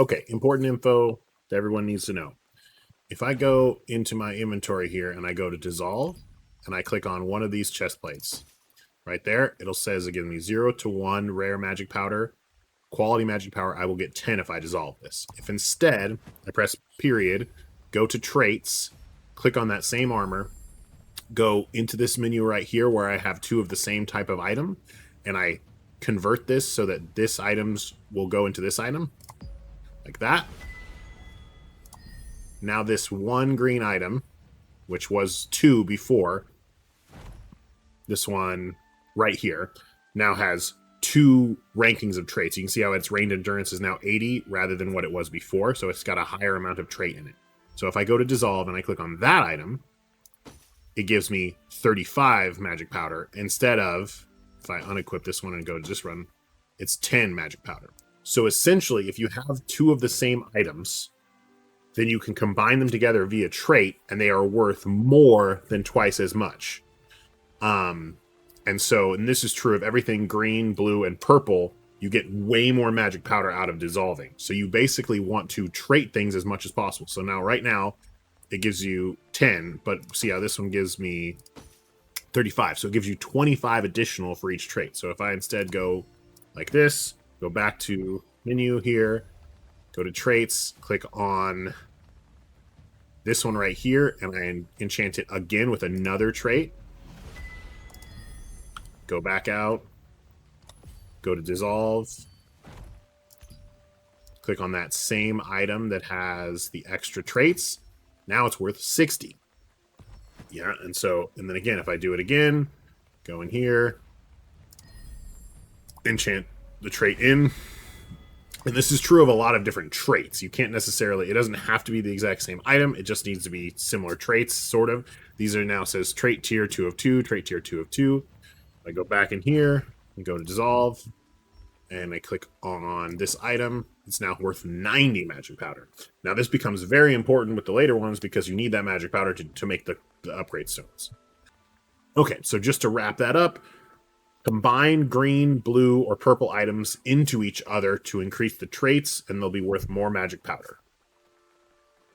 Okay, important info that everyone needs to know. If I go into my inventory here and I go to dissolve and I click on one of these chest plates, right there, it'll says it gives me 0 to 1 rare magic powder. Quality magic power, I will get 10 if I dissolve this. If instead I press period, go to traits, click on that same armor, go into this menu right here where I have 2 of the same type of item, and I convert this so that this items will go into this item, like that. Now this one green item, which was 2 before, this one right here, now has 2 rankings of traits. You can see how its range endurance is now 80 rather than what it was before, so it's got a higher amount of trait in it. So if I go to dissolve and I click on that item, it gives me 35 magic powder instead of, if I unequip this one and go to this run, it's 10 magic powder. So essentially, if you have 2 of the same items, then you can combine them together via trait, and they are worth more than twice as much. And this is true of everything green, blue, and purple. You get way more magic powder out of dissolving. So you basically want to trait things as much as possible. So now, right now, it gives you 10, but see how this one gives me 35. So it gives you 25 additional for each trait. So if I instead go like this, go back to menu here, go to traits, click on this one right here, and I enchant it again with another trait. Go back out, go to dissolve, click on that same item that has the extra traits. Now it's worth 60. Yeah, and then again, if I do it again, go in here, enchant the trait in. And this is true of a lot of different traits. You can't necessarily, it doesn't have to be the exact same item. It just needs to be similar traits, sort of. These are now says trait tier 2 of 2, trait tier 2 of 2. I go back in here and go to dissolve, and I click on this item. It's now worth 90 magic powder. Now this becomes very important with the later ones because you need that magic powder to make the upgrade stones. Okay, so just to wrap that up, combine green, blue, or purple items into each other to increase the traits, and they'll be worth more magic powder.